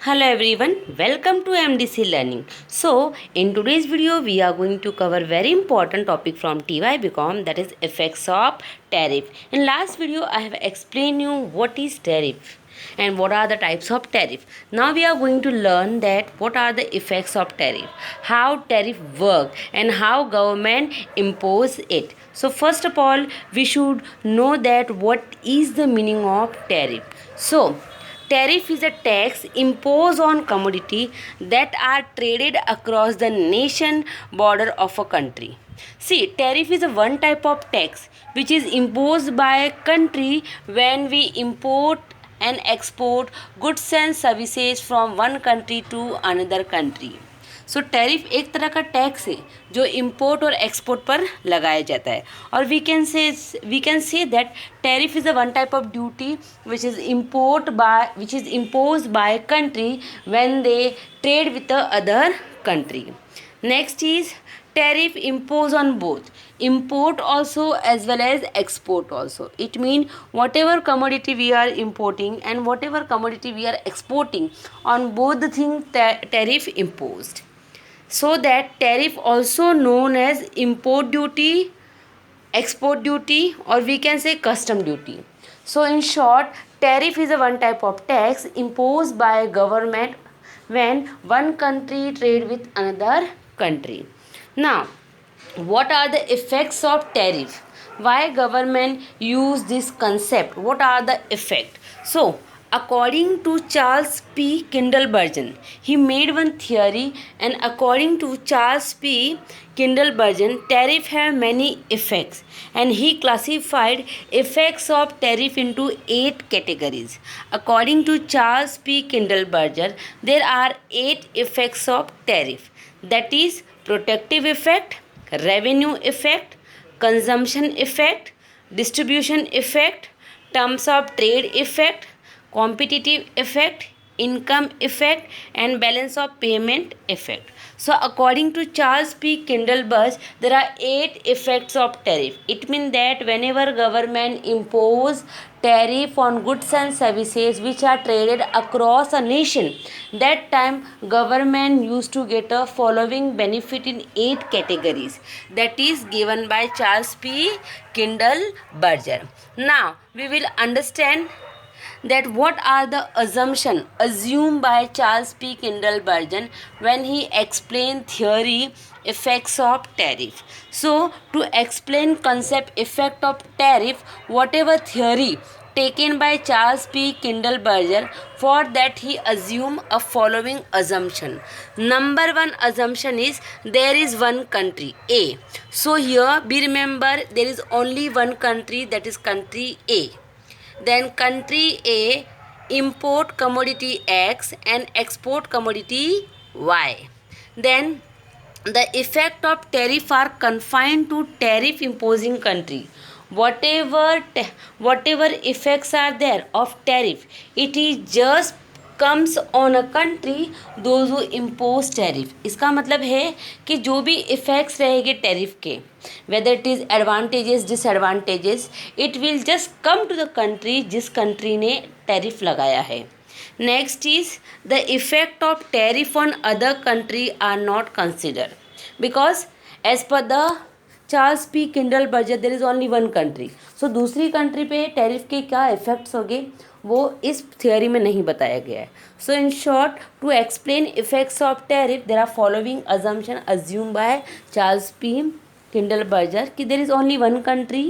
Hello everyone, welcome to MDC Learning. So, in today's video, we are going to cover very important topic from TY BCom, that is effects of tariff. In last video, I have explained you what is tariff and what are the types of tariff. Now we are going to learn that what are the effects of tariff, how tariff work and how government impose it. So first of all, we should know that what is the meaning of tariff. So tariff is a tax imposed on commodity that are traded across the nation border of a country. See, tariff is a one type of tax which is imposed by a country when we import and export goods and services from one country to another country. So tariff एक तरह का tax है जो import और export पर लगाया जाता है और we can say that tariff is a one type of duty which is impose by country when they trade with the other country. Next is tariff imposed on both import also as well as export also. It means whatever commodity we are importing and whatever commodity we are exporting, on both the things tariff imposed. So that tariff also known as import duty, export duty, or we can say custom duty. So in short, tariff is a one type of tax imposed by government when one country trade with another country. Now, what are the effects of tariff? Why government use this concept? What are the effect? So according to Charles P. Kindlebergen, he made one theory, and according to Charles P. Kindlebergen, tariff have many effects, and he classified effects of tariff into 8 categories. According to Charles P. Kindlebergen, there are 8 effects of tariff. That is protective effect, revenue effect, consumption effect, distribution effect, terms of trade effect, competitive effect, income effect, and balance of payment effect. So according to Charles P. Kindleberg, there are 8 effects of tariff. It means that whenever government impose tariff on goods and services which are traded across a nation, that time government used to get a following benefit in 8 categories that is given by Charles P. Kindleberger. Now we will understand that what are the assumption assumed by Charles P. Kindlebergen when he explained theory effects of tariff. So to explain concept effect of tariff, whatever theory taken by Charles P. Kindleberger, for that he assumed a following assumption. Number one assumption is there is one country A. So here be remember there is only one country, that is country A. Then country A import commodity X and export commodity Y. Then the effect of tariff are confined to tariff imposing country. Whatever effects are there of tariff, it is just comes on a country those who impose tariff. इसका मतलब है कि जो भी effects रहेंगे tariff के, whether it is advantages disadvantages, it will just come to the country जिस country ने टैरिफ लगाया है. Next is the effect of tariff on other country are not consider because as per the Charles P Kindleberger there is only one country. So दूसरी country पे tariff के क्या effects होंगे वो इस थियोरी में नहीं बताया गया है. So in short, to explain effects of tariff there are following assumption assume by Charles P Kindleberger कि there is only one country.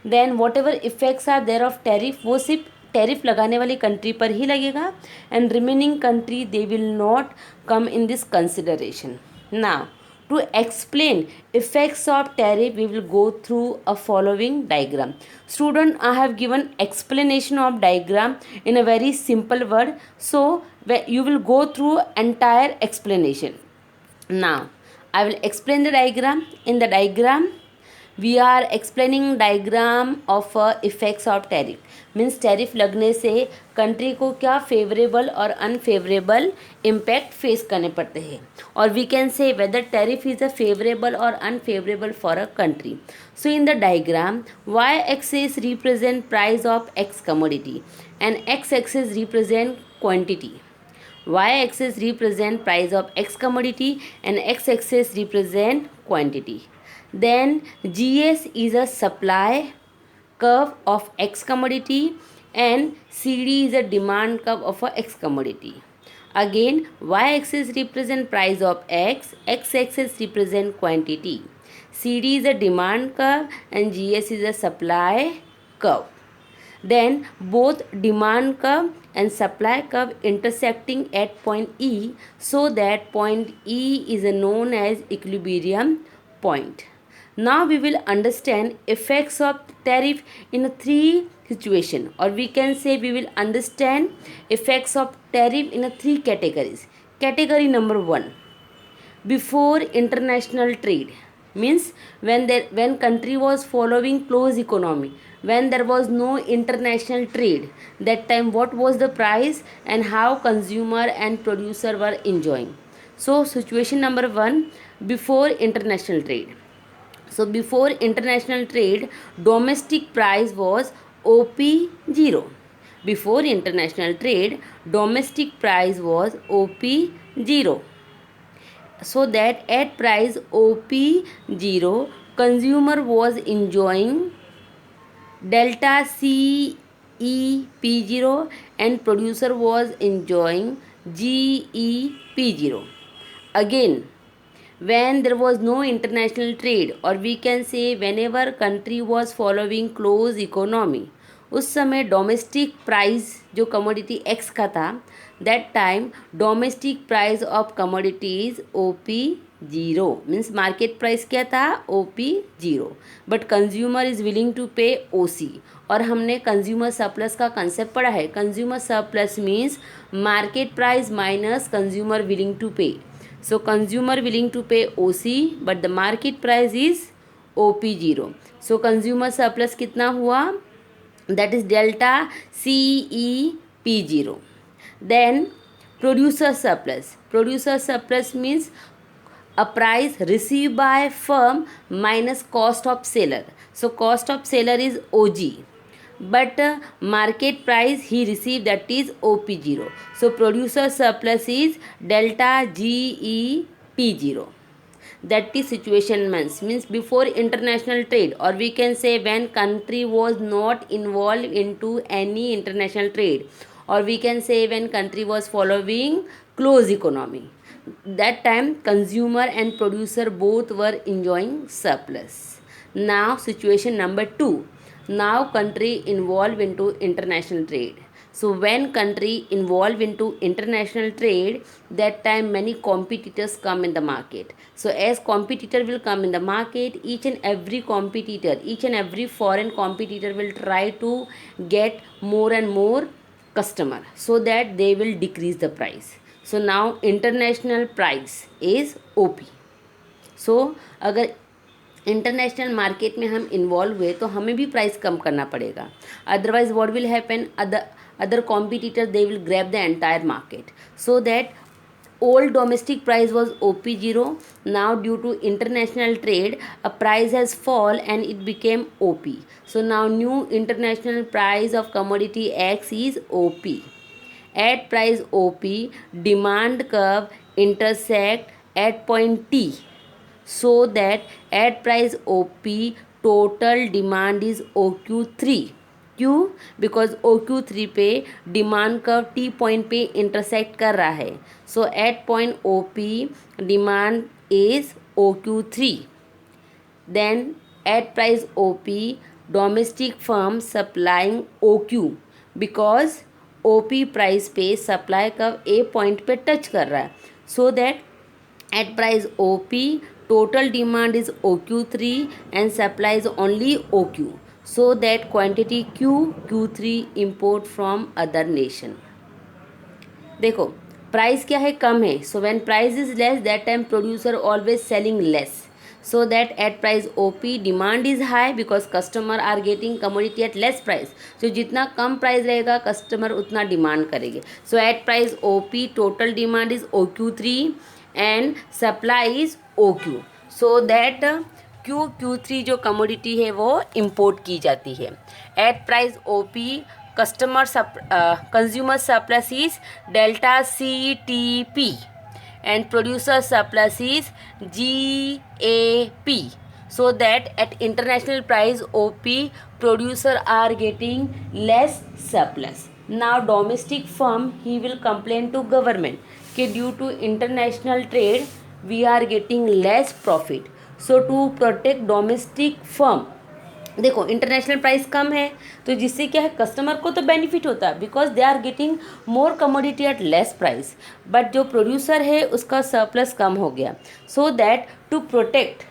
Then whatever effects are there of tariff वो सिर्फ tariff लगाने वाली country पर ही लगेगा and remaining country they will not come in this consideration. Now to explain effects of tariff, we will go through a following diagram. Student, I have given explanation of diagram in a very simple word, so you will go through entire explanation. Now I will explain the diagram. In the diagram we are explaining diagram of effects of tariff. Means tariff लगने से country को क्या favourable और unfavourable impact face करने पड़ते हैं, और we can say whether tariff is a favourable और unfavourable for a country. So in the diagram Y axis represent price of X commodity and X axis represent quantity. y-axis represent price of x commodity and x-axis represent quantity. Then GS is a supply curve of x commodity and CD is a demand curve of a x commodity. Again, y-axis represent price of x, x-axis represent quantity. CD is a demand curve and GS is a supply curve. Then both demand curve and supply curve intersecting at point E, so that point E is known as equilibrium point. Now we will understand effects of tariff in three situation, or we can say we will understand effects of tariff in three categories. Category number 1, before international trade, means when country was following closed economy, when there was no international trade, that time what was the price and how consumer and producer were enjoying. So situation number 1, before international trade. So before international trade, domestic price was OP0. Before international trade, domestic price was OP0. So that at price OP0, consumer was enjoying delta CEP0 and producer was enjoying GEP0. Again, when there was no international trade, or we can say whenever country was following closed economy, उस समय domestic price जो commodity X का था, that time domestic price of commodities OP0, means market price क्या था, OP0, but consumer is willing to pay OC. और हमने consumer surplus का कंसेप्ट पढ़ा है. Consumer surplus means market price minus consumer willing to pay. So consumer willing to pay OC but the market price is OP0. So consumer surplus कितना हुआ, that is delta CEP0. Then producer surplus. Producer surplus means a price received by firm minus cost of seller. So cost of seller is OG, but market price he received, that is OP0. So producer surplus is delta GEP0. That is situation means before international trade, or we can say when country was not involved into any international trade, or we can say when country was following closed economy. That time consumer and producer both were enjoying surplus. Now situation number 2, now country involved into international trade. So when country involved into international trade, that time many competitors come in the market. So as competitor will come in the market, each and every competitor, each and every foreign competitor will try to get more and more customer, so that they will decrease the price. So now international price is OP. So अगर international market में हम involve हुए तो हमें भी price कम करना पड़ेगा. Otherwise what will happen, other competitor they will grab the entire market. So that old domestic price was OP0. Now due to international trade, a price has fall and it became OP. So now new international price of commodity X is OP. At price OP, demand curve intersect at point T, so that at price OP total demand is OQ3. क्यों? Because OQ3 पे demand curve T point पे intersect कर रहा है. So at point OP demand is OQ3. Then at price OP domestic firm supplying OQ, because OP price पे supply curve A point पे touch कर रहा है. So that at price OP total demand is OQ3 and supply is only OQ, so that quantity Q3 import from other nation. देखो price क्या है, कम है. So when price is less, that time producer always selling less. So that at price OP demand is high because customer are getting commodity at less price. So जितना कम price रहेगा customer उतना demand करेंगे. So at price OP total demand is OQ3 and supply is OQ. So that Q3 जो commodity है वो import की जाती है. At price OP consumer surplus is delta CTP and producer surplus is GAP, so that at international price OP producer are getting less surplus. Now domestic firm he will complain to government कि due to international trade we are getting less profit. So to protect domestic firm, देखो international price कम है तो जिससे क्या है customer को तो benefit होता है because they are getting more commodity at less price, but जो प्रोड्यूसर है उसका सरप्लस कम हो गया. So that to protect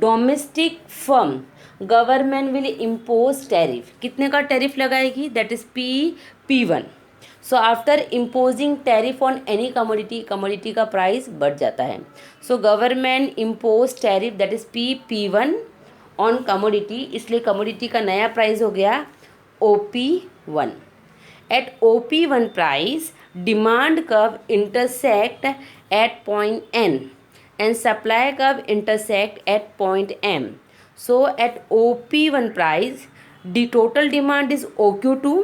domestic firm government will impose tariff. कितने का टैरिफ लगाएगी? That is P1. So after imposing tariff on any commodity का प्राइस बढ़ जाता है. So government impose tariff that is P1 on commodity, इसलिए commodity का नया प्राइस हो गया OP1. At OP1 price demand curve intersect at point N and supply curve intersect at point M. So at OP1 price the total demand is OQ2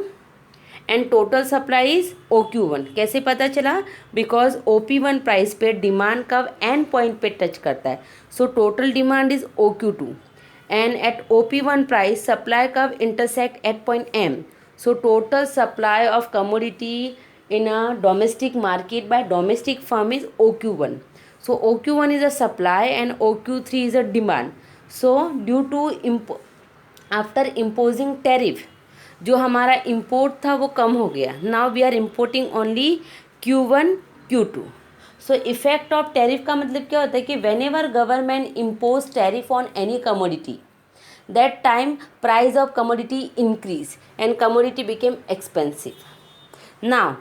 and total supply is OQ1. कैसे पता चला? Because OP1 price पे demand curve N point पे touch करता है. So total demand is OQ2 and at OP1 price supply curve intersect at point M. So total supply of commodity in a domestic market by domestic firm is OQ1. So OQ1 is a supply and OQ3 is a demand. So due to after imposing tariff जो हमारा import था वो कम हो गया. Now we are importing only Q1 Q2. So effect of tariff का मतलब क्या होता है कि whenever government impose tariff on any commodity that time price of commodity increase and commodity became expensive. Now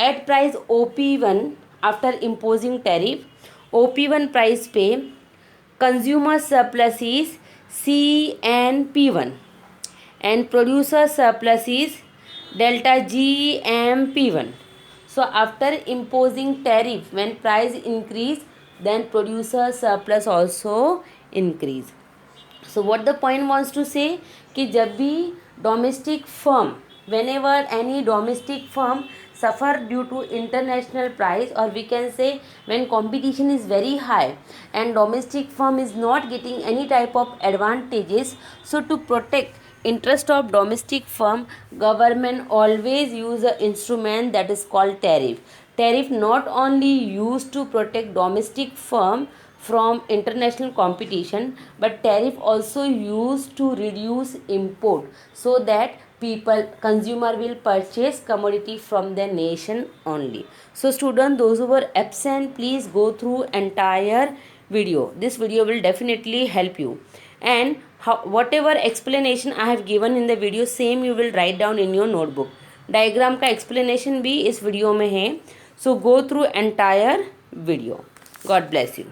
at price OP1 after imposing tariff OP1 price पे consumer surplus is CNP1 and producer surplus is delta GMP1. So after imposing tariff, when price increase, then producer surplus also increase. So what the point wants to say कि जब भी domestic firm, whenever any domestic firm suffer due to international price, or we can say when competition is very high and domestic firm is not getting any type of advantages, so to protect interest of domestic firm government always use a instrument that is called tariff. Tariff not only used to protect domestic firm from international competition, but tariff also used to reduce import so that consumer will purchase commodity from their nation only. So student, those who were absent, please go through entire video. This video will definitely help you, and whatever explanation I have given in the video, same you will write down in your notebook. Diagram का explanation भी इस video में है. So go through entire video. God bless you.